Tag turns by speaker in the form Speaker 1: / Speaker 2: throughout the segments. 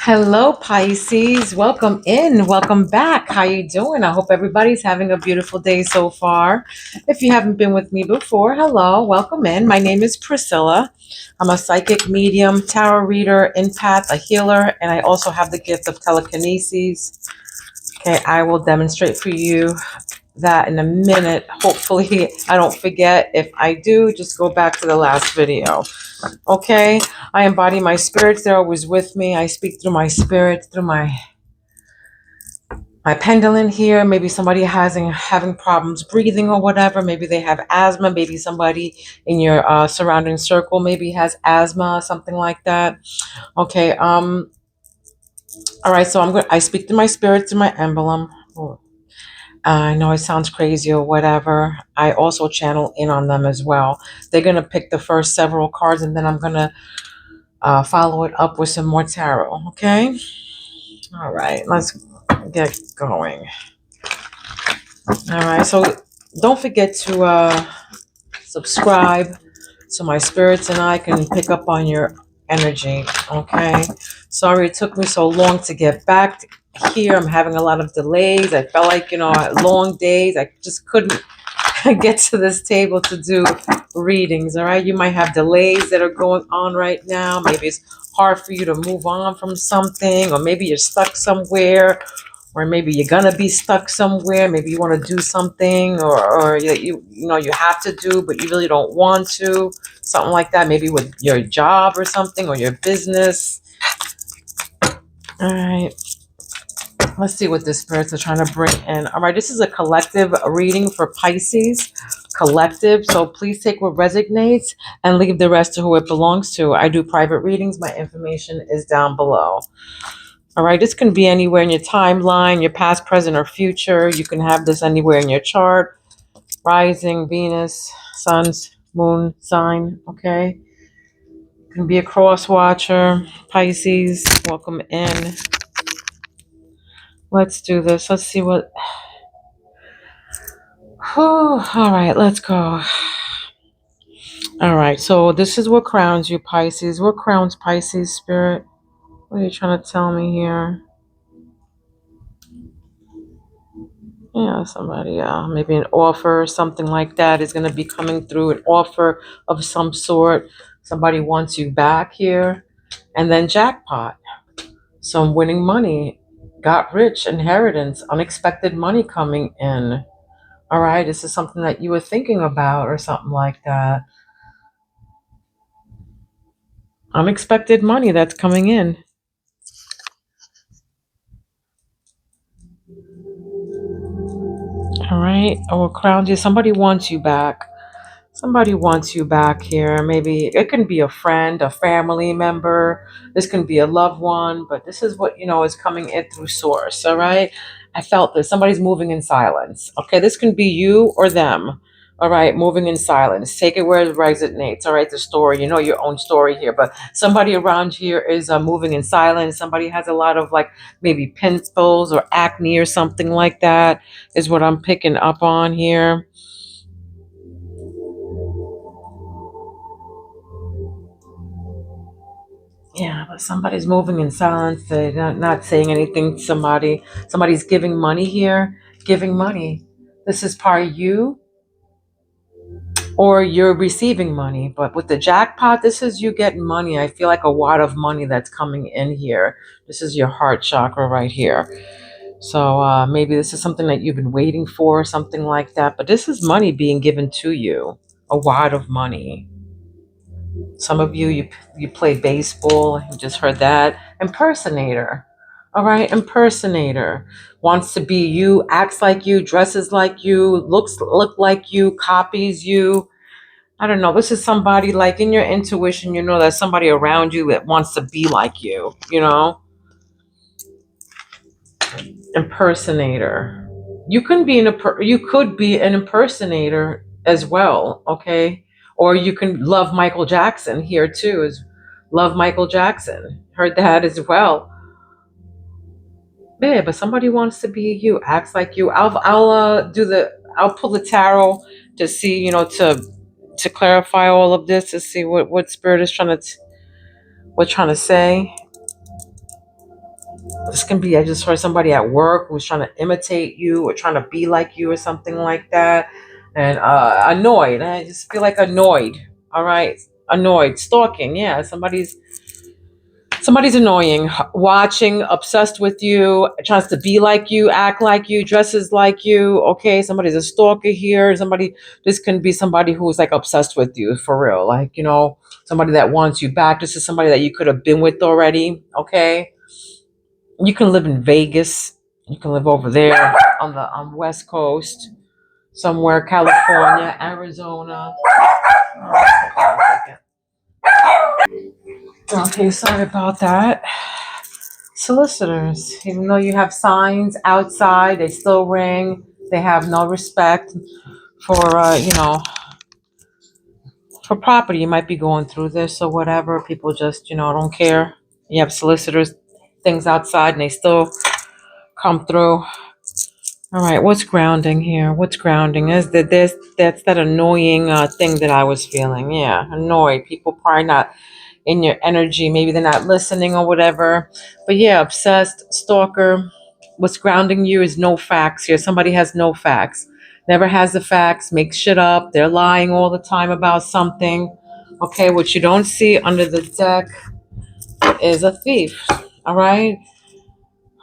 Speaker 1: Hello, Pisces. Welcome in. Welcome back. How you doing? I hope everybody's having a beautiful day so far. If you haven't been with me before, hello. Welcome in. My name is Priscilla. I'm a psychic medium, tarot reader, empath, a healer, and I also have the gift of telekinesis. Okay, I will demonstrate for you that in a minute. Hopefully, I don't forget. If I do, just go back to the last video. Okay, I embody my spirits. They're always with me. I speak through my spirits, through my pendulum here. Maybe somebody having problems breathing or whatever. Maybe they have asthma. Maybe somebody in your surrounding circle maybe has asthma, something like that. Okay. All right. So I speak to my spirits, to my emblem. Oh, I know it sounds crazy or whatever. I also channel in on them as well. They're gonna pick the first several cards, and then I'm gonna follow it up with some more tarot. Okay. All right. Let's get going. All right. So don't forget to subscribe so my spirits and I can pick up on your energy. Okay. Sorry it took me so long to get back here. I'm having a lot of delays. I felt like, long days. I just couldn't get to this table to do readings. All right. You might have delays that are going on right now. Maybe it's hard for you to move on from something, or maybe you're stuck somewhere, or maybe you're gonna be stuck somewhere. Maybe you want to do something, or you have to do, but you really don't want to. Something like that. Maybe with your job or something, or your business. All right. Let's see what the spirits are trying to bring in. All right. This is a collective reading for Pisces. Collective. So please take what resonates and leave the rest to who it belongs to. I do private readings. My information is down below. All right, this can be anywhere in your timeline, your past, present, or future. You can have this anywhere in your chart. Rising, Venus, Sun's, Moon, sign, okay? You can be a cross watcher, Pisces, welcome in. Let's do this. Let's see what... Whew, all right, let's go. All right, so this is what crowns you, Pisces. What crowns Pisces, Spirit? What are you trying to tell me here? Yeah, somebody, maybe an offer or something like that is going to be coming through, an offer of some sort. Somebody wants you back here. And then jackpot. Some winning money. Got rich, inheritance, unexpected money coming in. All right, this is something that you were thinking about or something like that. Unexpected money that's coming in. All right, or crowned you. Somebody wants you back. Somebody wants you back here. Maybe it can be a friend, a family member. This can be a loved one, but this is what, is coming in through source. All right. I felt this. Somebody's moving in silence. Okay. This can be you or them. All right. Moving in silence. Take it where it resonates. All right. The story, your own story here, but somebody around here is moving in silence. Somebody has a lot of maybe pimples or acne or something like that is what I'm picking up on here. Yeah, but somebody's moving in silence. They're not saying anything to somebody. Somebody's giving money here. Giving money. This is part of you, or you're receiving money. But with the jackpot, this is you getting money. I feel like a wad of money that's coming in here. This is your heart chakra right here. So maybe this is something that you've been waiting for, something like that. But this is money being given to you. A wad of money. Some of you play baseball. You just heard that. Impersonator. All right, impersonator. Wants to be you, acts like you, dresses like you, look like you, copies you. I don't know. This is somebody like in your intuition, there's somebody around you that wants to be like you. Impersonator. You could be an impersonator as well, okay? Or you can love Michael Jackson here too. Is love Michael Jackson. Heard that as well. Yeah, but somebody wants to be you, acts like you. I'll pull the tarot to see, to clarify all of this, to see what spirit is trying to say. This can be, I just heard somebody at work who's trying to imitate you or trying to be like you or something like that. And annoyed. I just feel like annoyed. All right. Annoyed. Stalking. Yeah. Somebody's annoying, watching, obsessed with you, tries to be like you, act like you, dresses like you. Okay, somebody's a stalker here. This can be somebody who's like obsessed with you for real. Like, somebody that wants you back. This is somebody that you could have been with already. Okay, you can live in Vegas. You can live over there on the West Coast, somewhere, California, Arizona. Okay, sorry about that. Solicitors, even though you have signs outside, they still ring. They have no respect for, for property. You might be going through this or whatever. People just, don't care. You have solicitors, things outside, and they still come through. All right, what's grounding here? What's grounding is that that's that annoying thing that I was feeling. Yeah, annoyed. People probably not in your energy. Maybe they're not listening or whatever. But yeah, obsessed, stalker. What's grounding you is no facts here. Somebody has no facts. Never has the facts, makes shit up. They're lying all the time about something. Okay, what you don't see under the deck is a thief. All right?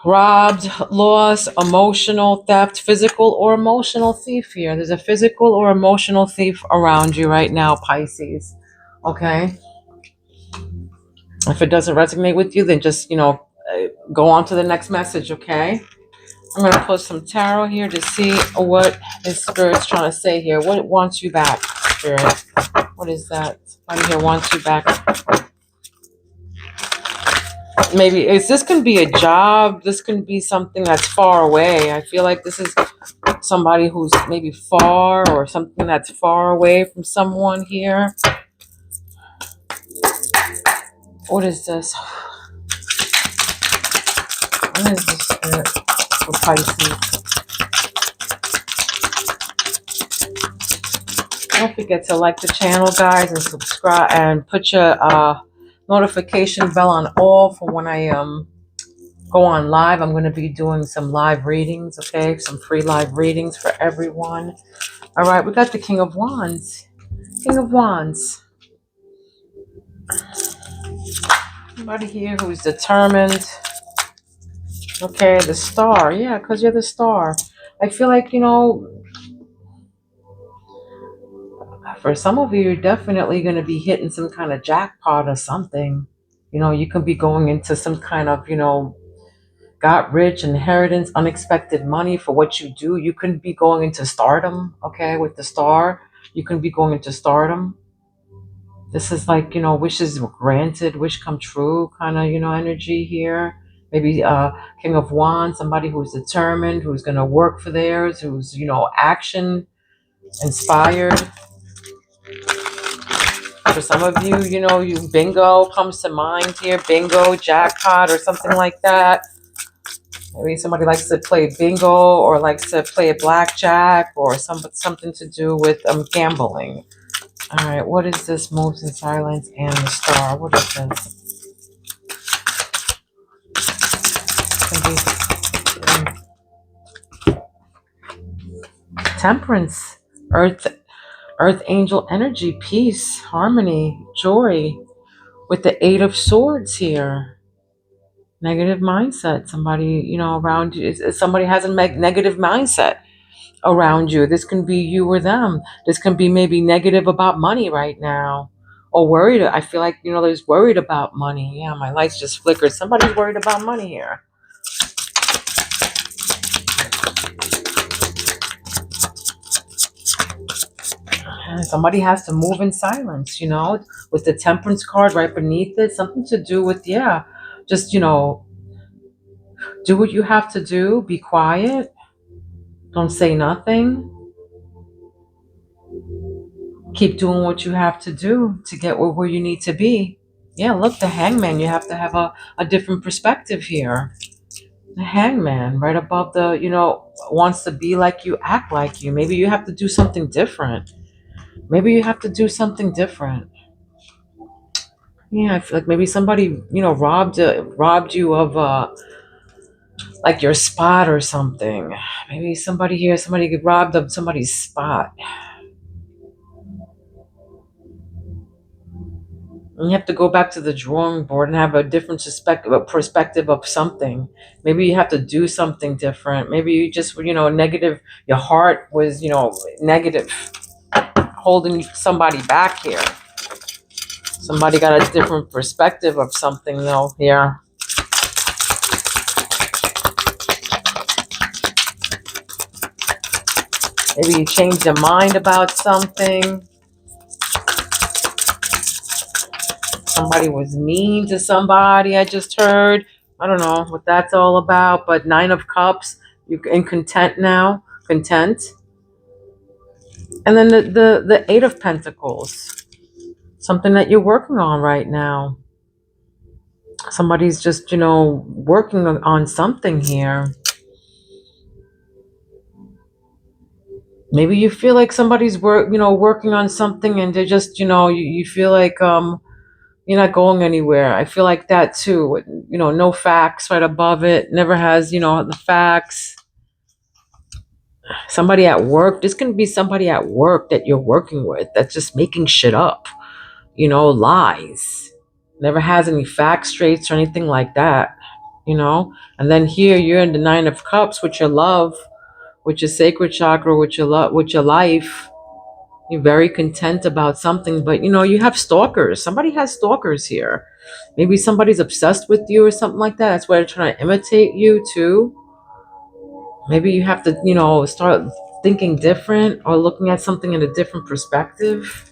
Speaker 1: Robbed, lost, emotional theft, physical or emotional thief here. There's a physical or emotional thief around you right now, Pisces. Okay? If it doesn't resonate with you, then just, go on to the next message, okay? I'm going to put some tarot here to see what this spirit's trying to say here. What it wants you back, spirit? What is that? Somebody here wants you back. Maybe this can be a job. This can be something that's far away. I feel like this is somebody who's maybe far or something that's far away from someone here. What is this? What is this spirit for Pisces? Don't forget to like the channel, guys, and subscribe and put your notification bell on all for when I go on live. I'm going to be doing some live readings, okay? Some free live readings for everyone. All right, we got the King of Wands. King of Wands. Somebody here who's determined. Okay, the Star. Yeah, because you're the Star. I feel like, for some of you, you're definitely going to be hitting some kind of jackpot or something. You could be going into some kind of, got rich, inheritance, unexpected money for what you do. You can be going into stardom, okay, with the Star. You can be going into stardom. This is like, wishes granted, wish come true kind of, energy here. Maybe King of Wands, somebody who's determined, who's going to work for theirs, who's, action inspired. For some of you, you bingo comes to mind here, bingo, jackpot, or something like that. Maybe somebody likes to play bingo or likes to play a blackjack or something to do with gambling. All right, what is this? Moves in silence and the Star. What is this? Temperance, earth angel energy, peace, harmony, joy. With the Eight of Swords here. Negative mindset. Somebody, around you. Somebody has a negative mindset around you. This can be you or them. This can be maybe negative about money right now. Or worried. I feel like, there's worried about money. Yeah, my lights just flickered. Somebody's worried about money here. And somebody has to move in silence, with the Temperance card right beneath it. Something to do with, yeah, just, do what you have to do. Be quiet. Don't say nothing. Keep doing what you have to do to get where you need to be. Yeah, look, the Hangman. You have to have a different perspective here. The Hangman right above the, wants to be like you, act like you. Maybe you have to do something different. Maybe you have to do something different. Yeah, I feel like maybe somebody, robbed you of like your spot or something. Maybe somebody here, somebody get robbed of somebody's spot. And you have to go back to the drawing board and have a different perspective of something. Maybe you have to do something different. Maybe you just, negative. Your heart was, negative, holding somebody back here. Somebody got a different perspective of something, though. Here. Maybe you changed your mind about something. Somebody was mean to somebody, I just heard. I don't know what that's all about, but Nine of Cups, you're in content now. Content. And then the Eight of Pentacles. Something that you're working on right now. Somebody's just, working on something here. Maybe you feel like somebody's working on something and they're just, you feel like you're not going anywhere. I feel like that too. No facts right above it. Never has, the facts. Somebody at work. This can be somebody at work that you're working with that's just making shit up. Lies. Never has any facts straights or anything like that. And then here you're in the Nine of Cups with your love, with your sacred chakra, with your love, with your life. You're very content about something, but you have stalkers. Somebody has stalkers here. Maybe somebody's obsessed with you or something like that. That's why they're trying to imitate you too. Maybe you have to, start thinking different or looking at something in a different perspective.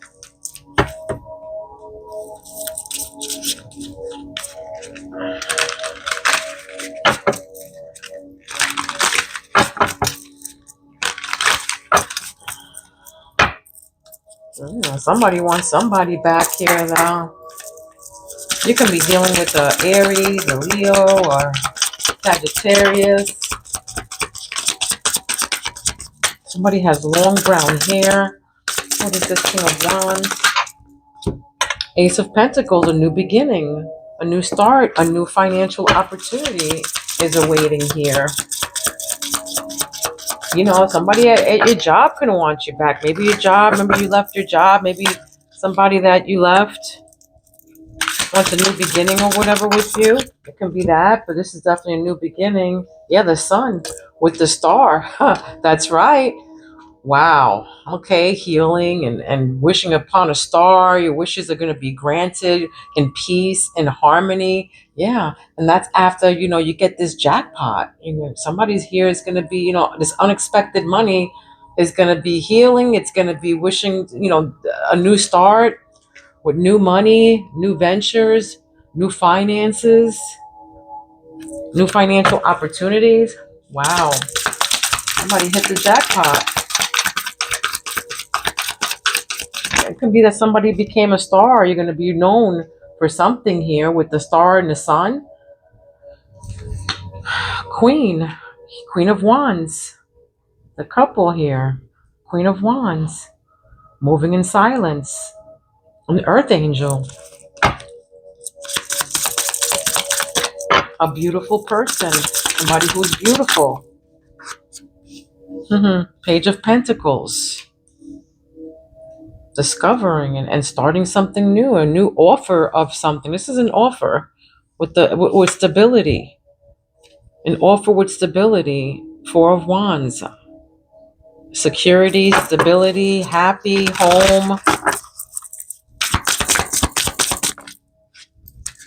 Speaker 1: Somebody wants somebody back here, though. You can be dealing with a Aries, a Leo, or Sagittarius. Somebody has long brown hair. What is this? King of Wands. Ace of Pentacles, a new beginning, a new start, a new financial opportunity is awaiting here. Somebody at your job can want you back. Maybe your job, remember you left your job. Maybe somebody that you left wants a new beginning or whatever with you. It can be that, but this is definitely a new beginning. Yeah, the sun with the star. That's right. Wow. Okay, healing and wishing upon a star. Your wishes are going to be granted in peace and harmony. Yeah, and that's after, you get this jackpot. Somebody's here is going to be, this unexpected money is going to be healing. It's going to be wishing, a new start with new money, new ventures, new finances, new financial opportunities. Wow. Somebody hit the jackpot. It could be that somebody became a star. You're going to be known for something here with the star and the sun. Queen of Wands. The couple here. Queen of Wands. Moving in silence. An earth angel. A beautiful person. Somebody who's beautiful. Page of Pentacles. Discovering and starting something new, a new offer of something. This is an offer with stability. An offer with stability. Four of Wands. Security, stability, happy, home.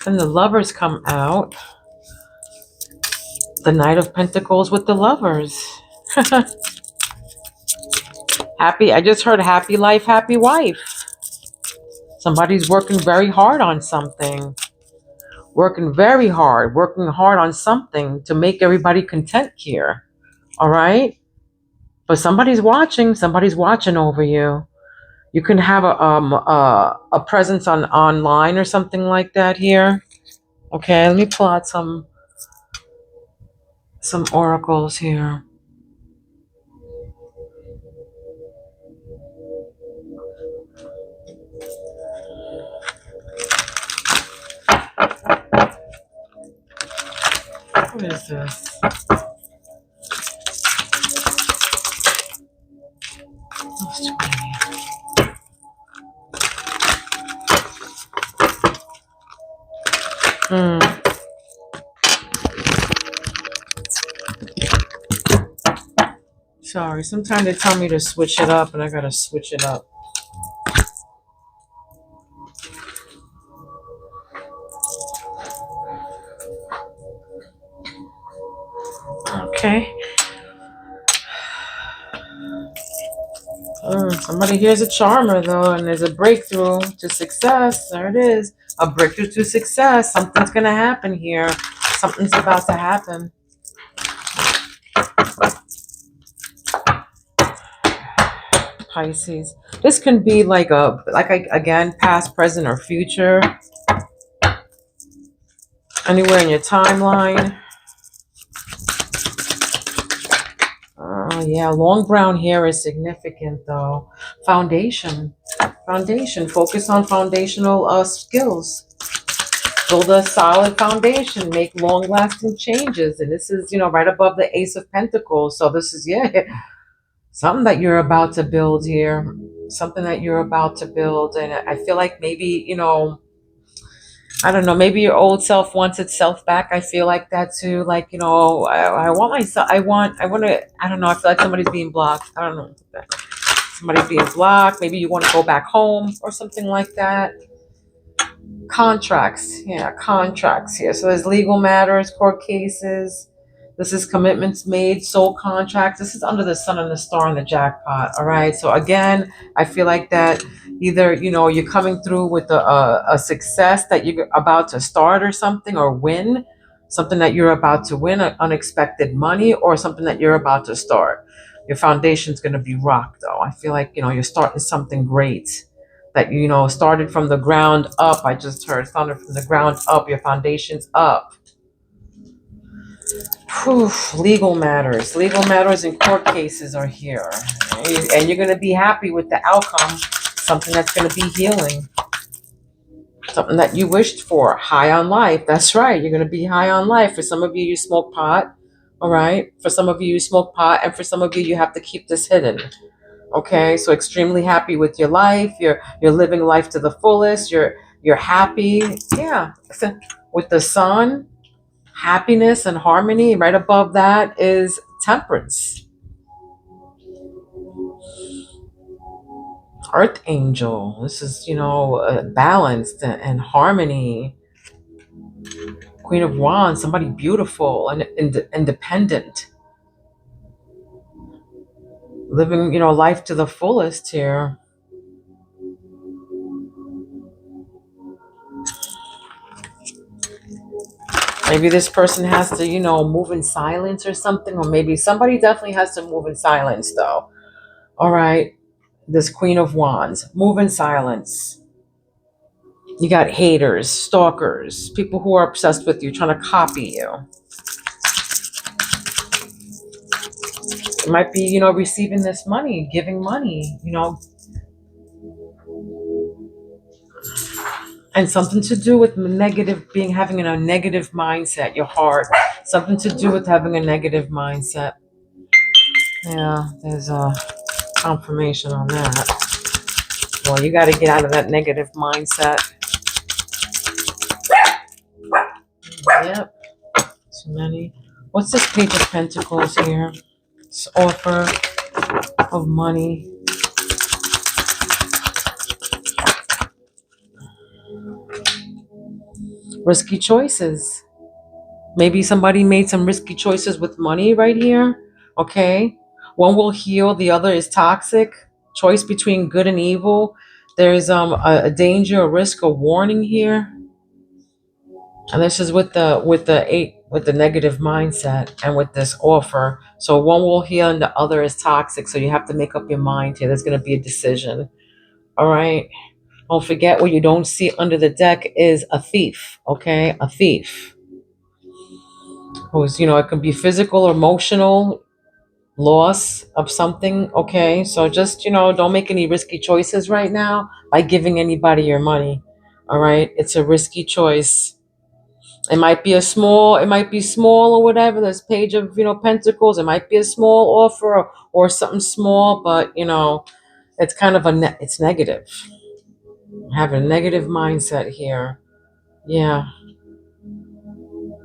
Speaker 1: And the Lovers come out. The Knight of Pentacles with the Lovers. Happy, I just heard happy life, happy wife. Somebody's working very hard on something. Working hard on something to make everybody content here. All right? But somebody's watching over you. You can have a presence online or something like that here. Okay, let me pull out some oracles here. What is this? That's too many. Sorry, sometimes they tell me to switch it up and I gotta switch it up. Okay. Somebody here's a charmer though, and there's a breakthrough to success. There it is. A breakthrough to success. Something's gonna happen here. Something's about to happen. Pisces. This can be like again, past, present, or future. Anywhere in your timeline. Yeah, long brown hair is significant though. Foundation. Focus on foundational skills. Build a solid foundation. Make long-lasting changes. And this is, right above the Ace of Pentacles. So this is, something that you're about to build here. Something that you're about to build. And I feel like maybe, I don't know, maybe your old self wants itself back. I feel like that too. Like, I want myself, I want to, I don't know, I feel like somebody's being blocked. I don't know. Somebody's being blocked. Maybe you want to go back home or something like that. Contracts. Yeah, contracts here. So there's legal matters, court cases. This is commitments made, soul contracts. This is under the sun and the star and the jackpot. All right. So again, I feel like that either, you're coming through with a success that you're about to start or something, or win something that you're about to win, unexpected money, or something that you're about to start. Your foundation's going to be rocked though. I feel like, you're starting something great that, started from the ground up. I just heard started from the ground up. Your foundation's up. Whew, legal matters and court cases are here, and you're going to be happy with the outcome. Something that's going to be healing, something that you wished for. High on life. That's right, you're going to be high on life. For some of you smoke pot. All right, for some of you smoke pot, and for some of you have to keep this hidden. Okay, so extremely happy with your life. You're living life to the fullest. You're happy. Yeah, with the sun. Happiness and harmony. Right above that is temperance. Earth angel. This is, balanced and harmony. Queen of Wands, somebody beautiful and independent. Living, life to the fullest here. Maybe this person has to, move in silence or something, or maybe somebody definitely has to move in silence though. All right. This Queen of Wands, move in silence. You got haters, stalkers, people who are obsessed with you, trying to copy you. It might be, receiving this money, giving money, and something to do with having a negative mindset, your heart. Something to do with having a negative mindset. Yeah, there's a confirmation on that. Well, you got to get out of that negative mindset. Yep. Too many. What's this Page of Pentacles here? This offer of money. Risky choices. Maybe somebody made some risky choices with money right here. Okay. One will heal, the other is toxic. Choice between good and evil. There's a danger, a risk, a warning here. And this is with the negative mindset and with this offer. So one will heal and the other is toxic. So you have to make up your mind here. There's going to be a decision. All right. Don't forget, what you don't see under the deck is a thief. Okay. A thief. Who's, it can be physical or emotional loss of something. Okay. So just, don't make any risky choices right now by giving anybody your money. All right. It's a risky choice. It might be small or whatever. This page of, pentacles. It might be a small offer, or something small, but it's kind of it's negative. Having a negative mindset here. Yeah,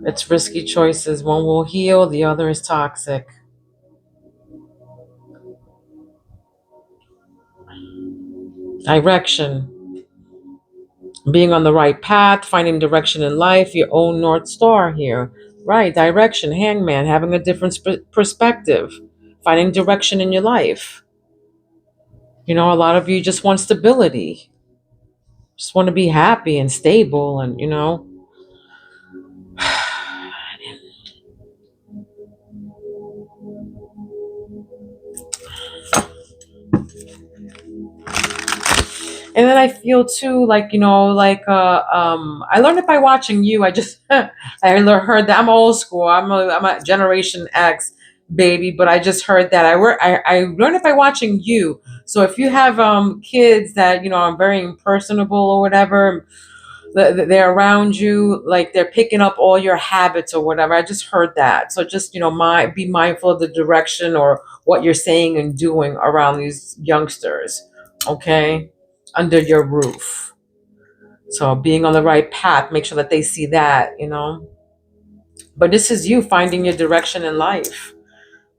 Speaker 1: it's risky choices. One will heal, the other is toxic. Direction. Being on the right path, finding direction in life, your own North Star here. Right, direction, hangman, having a different perspective, finding direction in your life. A lot of you just want stability, just want to be happy and stable, and and then I feel too, like, I learned it by watching you. I just heard that. I'm old school. I'm a Generation X baby, but I just heard that. I learned it by watching you. So if you have kids that are very impersonable or whatever, they're around you, like they're picking up all your habits or whatever. I just heard that. So just be mindful of the direction or what you're saying and doing around these youngsters, okay, under your roof. So being on the right path, make sure that they see that. But this is you finding your direction in life.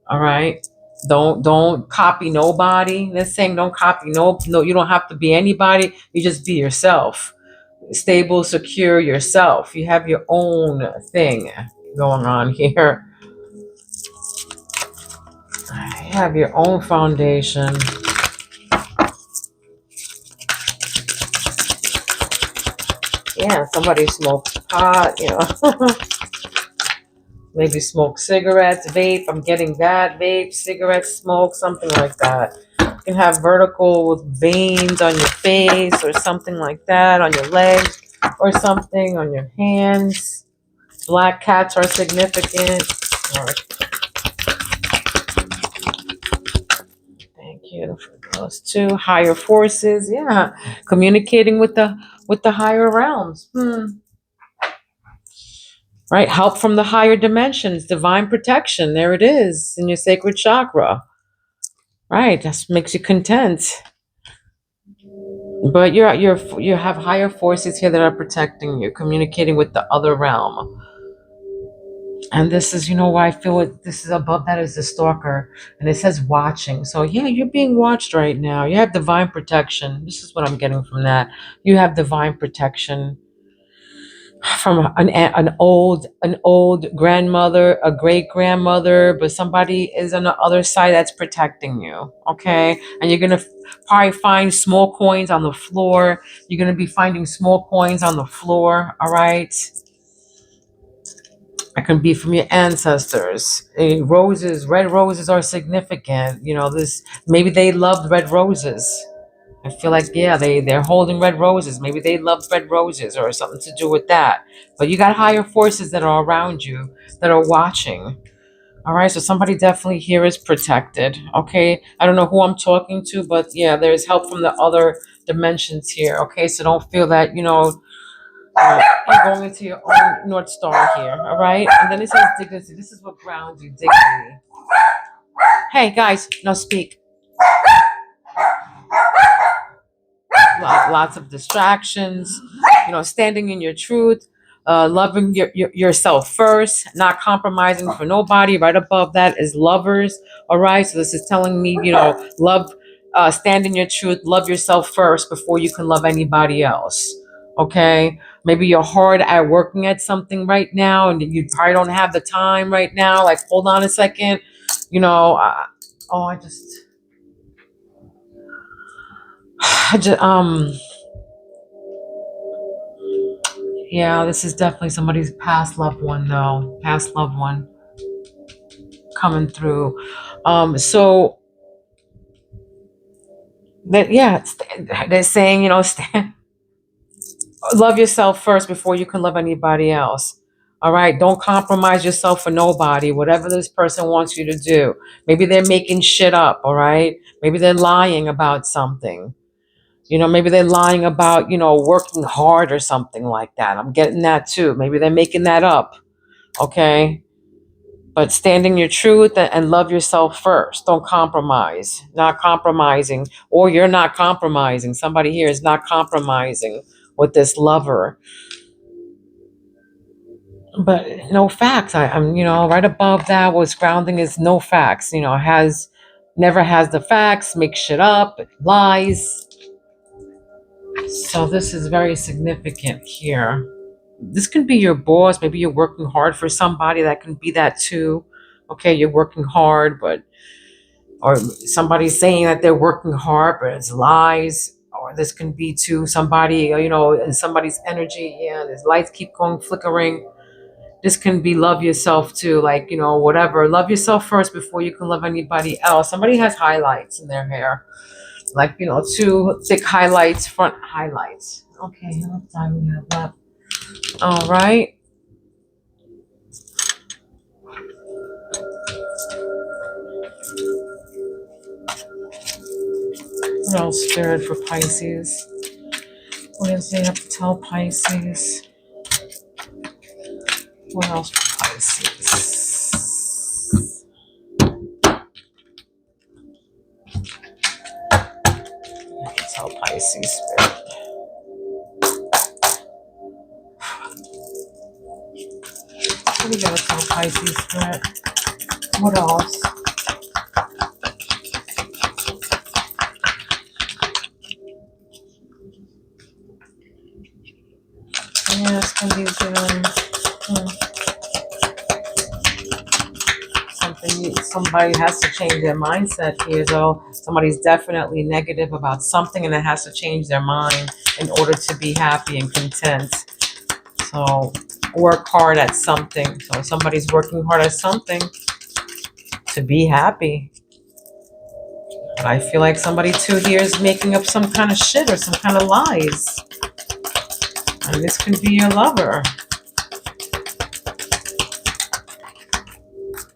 Speaker 1: All right. Don't copy nobody. They're saying don't copy no. You don't have to be anybody. You just be yourself. Stable, secure yourself. You have your own thing going on here. You have your own foundation. Yeah, somebody smokes pot. Maybe smoke cigarettes, vape. I'm getting that. Vape, cigarettes, smoke, something like that. You can have vertical with veins on your face or something like that, on your legs or something, on your hands. Black cats are significant. All right. Thank you for those two. Higher forces, yeah. Communicating with the higher realms. Right? Help from the higher dimensions, divine protection. There it is in your sacred chakra. Right. That makes you content. But you have higher forces here that are protecting you, communicating with the other realm. And this is, why I feel this is above that is the stalker. And it says watching. So yeah, you're being watched right now. You have divine protection. This is what I'm getting from that. You have divine protection from an old grandmother, a great grandmother, but somebody is on the other side that's protecting you. Okay. And you're gonna probably find small coins on the floor. You're gonna be finding small coins on the floor. All right. It can be from your ancestors. Roses, red roses are significant. This maybe they loved red roses. I feel like, yeah, they're holding red roses. Maybe they loved red roses or something to do with that. But you got higher forces that are around you that are watching. All right, so somebody definitely here is protected. Okay, I don't know who I'm talking to, but yeah, there's help from the other dimensions here. Okay, so don't feel that you're going into your own North Star here, all right? And then it says dignity. This is what grounds you, dignity. Hey, guys, no speak. Lots of distractions, standing in your truth, loving yourself first, not compromising for nobody. Right above that is lovers, all right? So this is telling me, love, stand in your truth, love yourself first before you can love anybody else, okay? Maybe you're hard at working at something right now and you probably don't have the time right now. Like, hold on a second, I just, yeah, this is definitely somebody's past loved one, though. Past loved one coming through. So that, yeah, they're saying, love yourself first before you can love anybody else. All right, don't compromise yourself for nobody. Whatever this person wants you to do. Maybe they're making shit up. All right, maybe they're lying about something. Maybe they're lying about, working hard or something like that. I'm getting that too. Maybe they're making that up. Okay. But standing your truth and love yourself first. Don't compromise. Not compromising. Or you're not compromising. Somebody here is not compromising with this lover. But no facts. I'm, right above that was grounding is no facts. Never has the facts, makes shit up, lies. So this is very significant here. This can be your boss. Maybe you're working hard for somebody. That can be that too. Okay, you're working hard, or somebody's saying that they're working hard, but it's lies. Or this can be to somebody, in somebody's energy. Yeah, these lights keep going flickering. This can be love yourself too, like, whatever. Love yourself first before you can love anybody else. Somebody has highlights in their hair, like, two thick highlights, front highlights. Okay, how much time we have left? All right. What else, Spirit, for Pisces? What does they have to tell Pisces? What else for Pisces? I have to tell Pisces, Spirit. What do you gotta tell Pisces, Spirit? What else? Yeah, it's gonna be somebody has to change their mindset here, though. Somebody's definitely negative about something, and it has to change their mind in order to be happy and content. So work hard at something. So somebody's working hard at something to be happy. But I feel like somebody too here is making up some kind of shit or some kind of lies. And this can be your lover.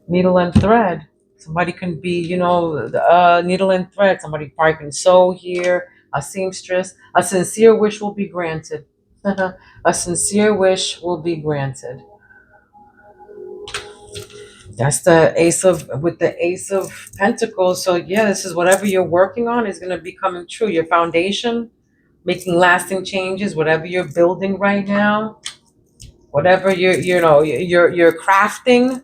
Speaker 1: Needle and thread. Somebody can be, needle and thread. Somebody probably can sew here. A seamstress. A sincere wish will be granted. A sincere wish will be granted. That's the ace of pentacles. So yeah, this is whatever you're working on is going to be coming true. Your foundation, making lasting changes, whatever you're building right now, whatever you're crafting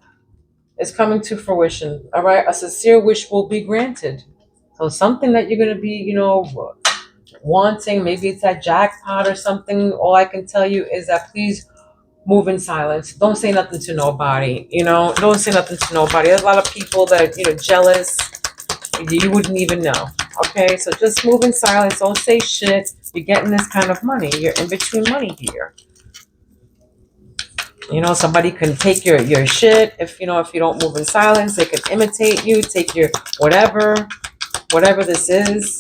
Speaker 1: is coming to fruition. All right, a sincere wish will be granted. So something that you're going to be, wanting, maybe it's that jackpot or something. All I can tell you is that please move in silence. Don't say nothing to nobody. Don't say nothing to nobody. There's a lot of people that, jealous. You wouldn't even know. Okay, so just move in silence. Don't say shit. You're getting this kind of money. You're in between money here. Somebody can take your shit. If you don't move in silence, they can imitate you, take your whatever this is,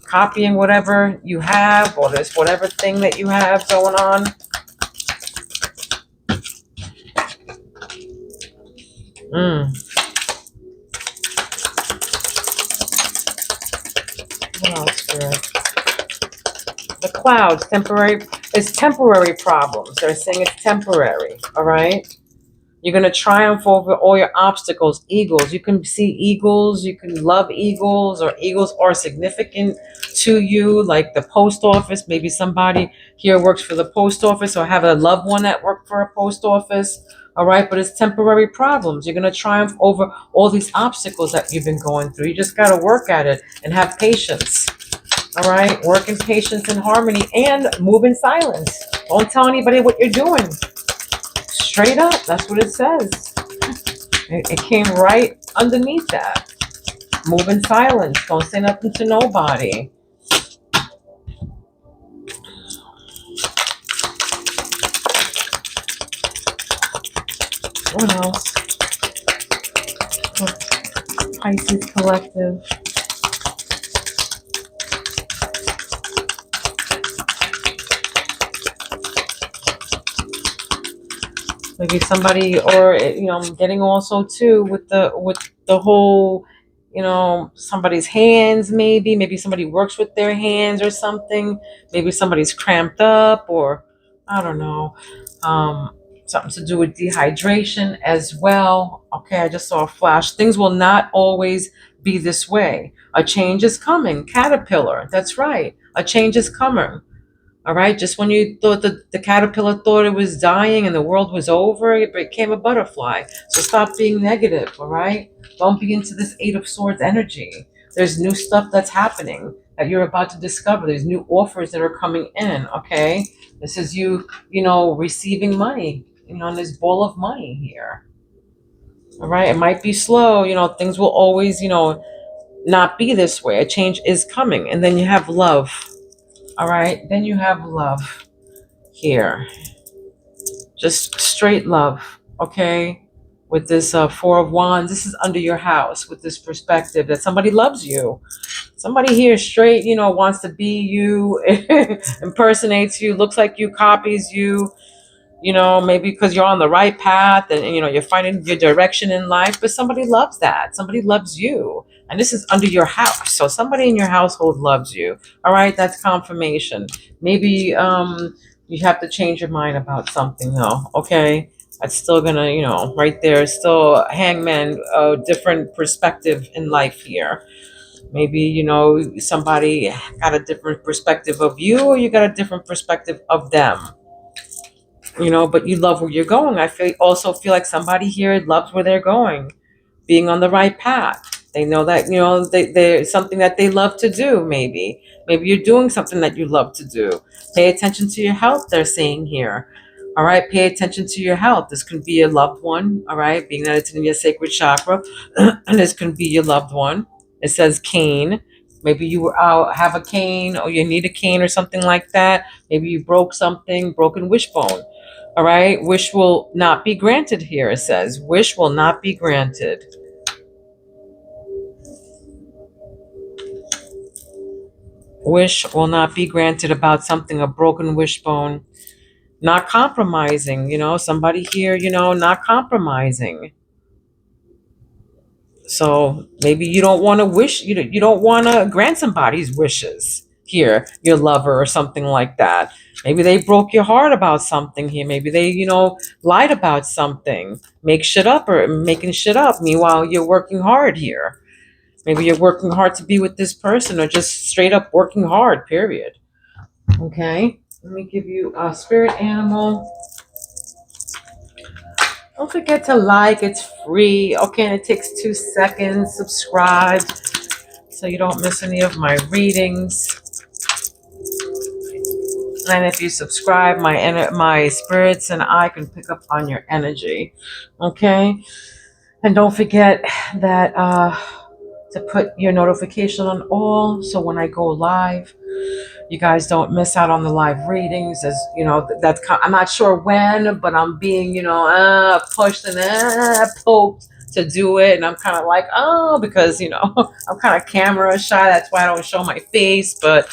Speaker 1: copying whatever you have, or this whatever thing that you have going on. What else, Spirit? The clouds, it's temporary problems. They're saying it's temporary, all right? You're going to triumph over all your obstacles. Eagles, you can see eagles, you can love eagles, or eagles are significant to you, like the post office. Maybe somebody here works for the post office or have a loved one that worked for a post office, all right? But it's temporary problems. You're going to triumph over all these obstacles that you've been going through. You just got to work at it and have patience. All right, work in patience and harmony, and move in silence. Don't tell anybody what you're doing. Straight up, that's what it says. It came right underneath that. Move in silence. Don't say nothing to nobody. What else? Pisces collective. Maybe somebody, or I'm getting also too with the whole, somebody's hands, maybe somebody works with their hands or something. Maybe somebody's cramped up, or I don't know. Um, Something to do with dehydration as well. Okay, I just saw a flash. Things will not always be this way. A change is coming. Caterpillar. That's right. A change is coming. All right. Just when you thought the caterpillar thought it was dying and the world was over, it became a butterfly. So stop being negative. All right. Don't be into this Eight of Swords energy. There's new stuff that's happening that you're about to discover. There's new offers that are coming in. Okay. This is you, receiving money, this ball of money here. All right. It might be slow. Things will always, not be this way. A change is coming. And then you have love. All right. Then you have love here. Just straight love, okay? With this Four of Wands, this is under your house with this perspective that somebody loves you. Somebody here straight, wants to be you, impersonates you, looks like you, copies you, maybe because you're on the right path and, you're finding your direction in life, but somebody loves that. Somebody loves you. And this is under your house. So somebody in your household loves you. All right, that's confirmation. Maybe you have to change your mind about something though. Okay. That's still gonna, right there, still hangman, a different perspective in life here. Maybe, somebody got a different perspective of you, or you got a different perspective of them. But you love where you're going. Also feel like somebody here loves where they're going, being on the right path. They know that, there's something that they love to do, maybe you're doing something that you love to do. Pay attention to your health, they're saying here. All right, pay attention to your health. This can be a loved one. All right, being that it's in your sacred chakra. And this can be your loved one. It says cane. Maybe you have a cane, or you need a cane or something like that. Maybe you broke something, broken wishbone. All right, wish will not be granted here. It says wish will not be granted. Wish will not be granted about something, a broken wishbone. Not compromising, somebody here, not compromising. So maybe you don't want to wish, you don't want to grant somebody's wishes here, your lover or something like that. Maybe they broke your heart about something here. Maybe they, lied about something, make shit up or making shit up. Meanwhile, you're working hard here. Maybe you're working hard to be with this person, or just straight up working hard, period. Okay. Let me give you a spirit animal. Don't forget to like, it's free. Okay, and it takes 2 seconds. Subscribe so you don't miss any of my readings. And if you subscribe, my spirits and I can pick up on your energy. Okay? And don't forget that to put your notification on all, so when I go live, you guys don't miss out on the live readings. As that's I'm not sure when, but I'm being pushed and poked to do it, and I'm kind of like, oh, because I'm kind of camera shy. That's why I don't show my face, but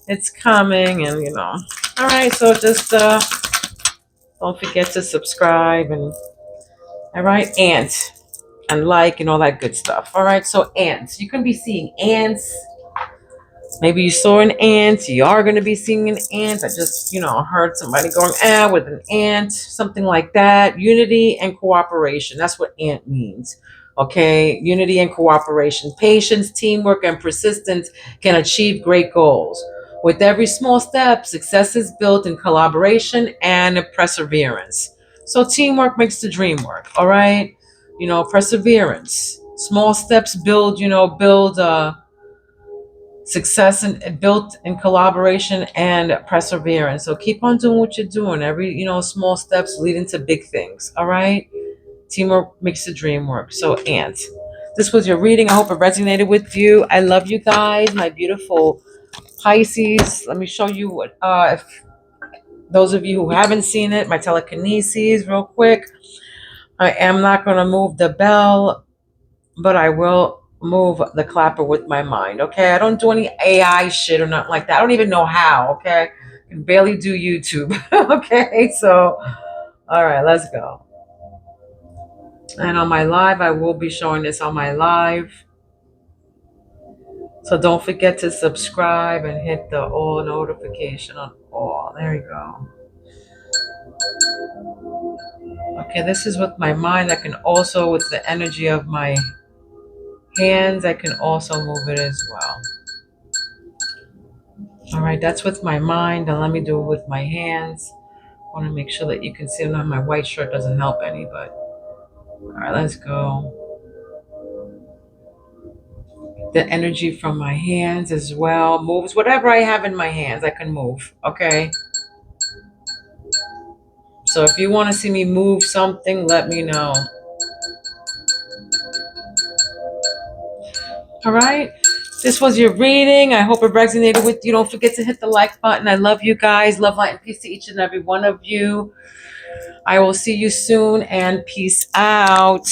Speaker 1: it's coming, and all right. So just don't forget to subscribe, and all right, and like and all that good stuff. All right, so ants. You can be seeing ants. Maybe you saw an ant. You are going to be seeing an ant. I just, heard somebody going, with an ant, something like that. Unity and cooperation. That's what ant means. Okay. Unity and cooperation. Patience, teamwork, and persistence can achieve great goals. With every small step, success is built in collaboration and perseverance. So teamwork makes the dream work. All right. Perseverance. Small steps build, success and built in collaboration and perseverance. So keep on doing what you're doing. Every small steps lead into big things. All right, teamwork makes the dream work. So ants, this was your reading. I hope it resonated with you. I love you guys, my beautiful Pisces. Let me show you what if those of you who haven't seen it, my telekinesis real quick. I am not going to move the bell, but I will move the clapper with my mind. Okay, I don't do any AI shit or nothing like that. I don't even know how. Okay, I can barely do YouTube. Okay, so all right, let's go. And on my live, I will be showing this on my live. So don't forget to subscribe and hit the all notification on all. There you go. Okay, this is with my mind. I can also, with the energy of my hands, I can also move it as well. All right, that's with my mind. And let me do it with my hands. I want to make sure that you can see. Now my white shirt doesn't help any, but all right, let's go. The energy from my hands as well moves. Whatever I have in my hands, I can move. Okay. So if you want to see me move something, let me know. All right. This was your reading. I hope it resonated with you. Don't forget to hit the like button. I love you guys. Love, light, and peace to each and every one of you. I will see you soon, and peace out.